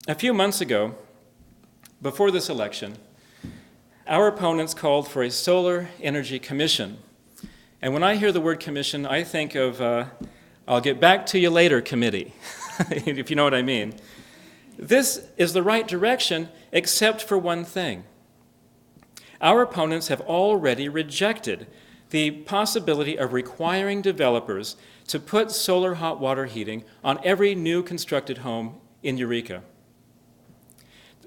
A few months ago, before this election, our opponents called for a solar energy commission. And when I hear the word commission, I think of, I'll get back to you later committee, if you know what I mean. This is the right direction, except for one thing. Our opponents have already rejected the possibility of requiring developers to put solar hot water heating on every new constructed home in Eureka.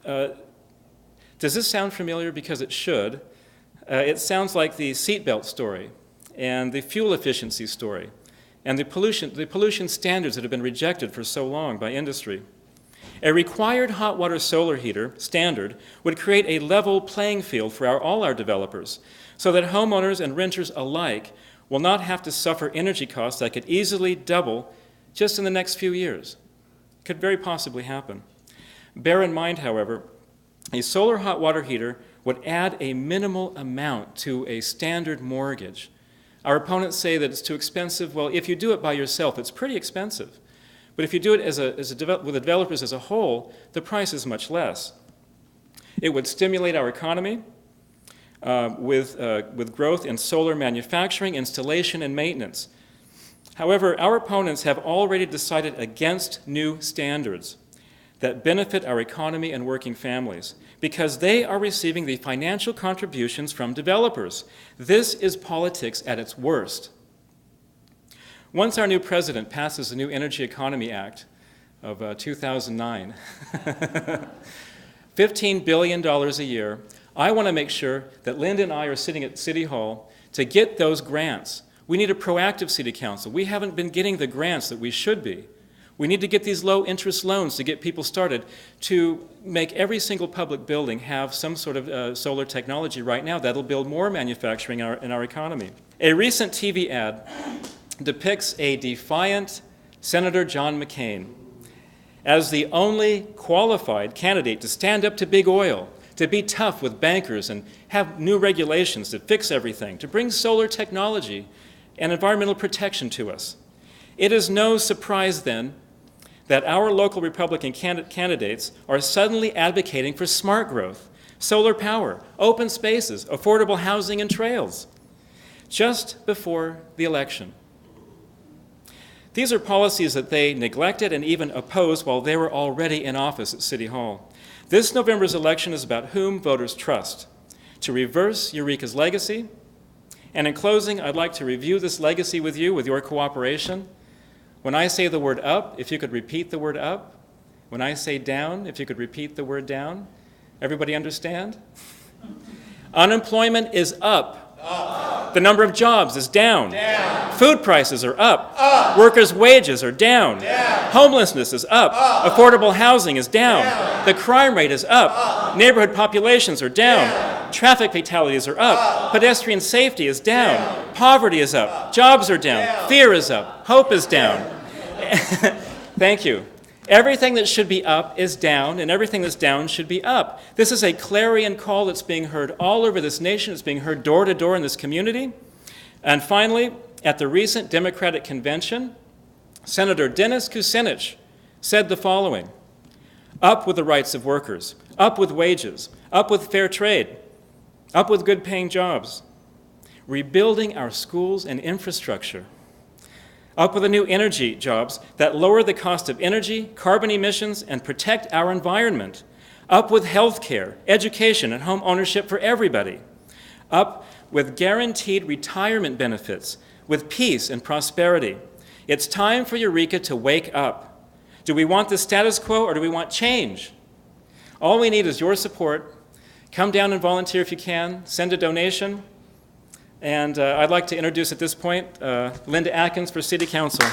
Does this sound familiar? Because it should. It sounds like the seatbelt story and the fuel efficiency story and the pollution standards that have been rejected for so long by industry. A required hot water solar heater standard would create a level playing field for all our developers so that homeowners and renters alike will not have to suffer energy costs that could easily double just in the next few years. It could very possibly happen. Bear in mind, however, a solar hot water heater would add a minimal amount to a standard mortgage. Our opponents say that it's too expensive. Well, if you do it by yourself, it's pretty expensive. But if you do it with the developers as a whole, the price is much less. It would stimulate our economy with growth in solar manufacturing, installation, and maintenance. However, our opponents have already decided against new standards that benefit our economy and working families because they are receiving the financial contributions from developers. This is politics at its worst. Once our new president passes the new Energy Economy Act of 2009, $15 billion a year, I want to make sure that Linda and I are sitting at City Hall to get those grants. We need a proactive city council. We haven't been getting the grants that we should be. We need to get these low-interest loans to get people started to make every single public building have some sort of solar technology right now that'll build more manufacturing in our economy. A recent TV ad depicts a defiant Senator John McCain as the only qualified candidate to stand up to big oil, to be tough with bankers and have new regulations to fix everything, to bring solar technology and environmental protection to us. It is no surprise then that our local Republican candidates are suddenly advocating for smart growth, solar power, open spaces, affordable housing, and trails, just before the election. These are policies that they neglected and even opposed while they were already in office at City Hall. This November's election is about whom voters trust, to reverse Eureka's legacy. And in closing, I'd like to review this legacy with you, with your cooperation. When I say the word up, if you could repeat the word up. When I say down, if you could repeat the word down. Everybody understand? Unemployment is up. Up. The number of jobs is down. Down. Food prices are up. Up. Workers' wages are down. Down. Homelessness is up. Up. Affordable housing is down. Down. The crime rate is up. Neighborhood populations are down. Traffic fatalities are up. Pedestrian safety is down. Poverty is up. Jobs are down. Fear is up. Hope is down. Thank you. Everything that should be up is down, and everything that's down should be up. This is a clarion call that's being heard all over this nation. It's being heard door to door in this community. And finally, at the recent Democratic convention, Senator Dennis Kucinich said the following: up with the rights of workers, up with wages, up with fair trade, up with good-paying jobs, rebuilding our schools and infrastructure, up with the new energy jobs that lower the cost of energy, carbon emissions, and protect our environment, up with health care, education, and home ownership for everybody, up with guaranteed retirement benefits, with peace and prosperity. It's time for Eureka to wake up. Do we want the status quo or do we want change? All we need is your support. Come down and volunteer if you can. Send a donation. And I'd like to introduce at this point Linda Atkins for City Council.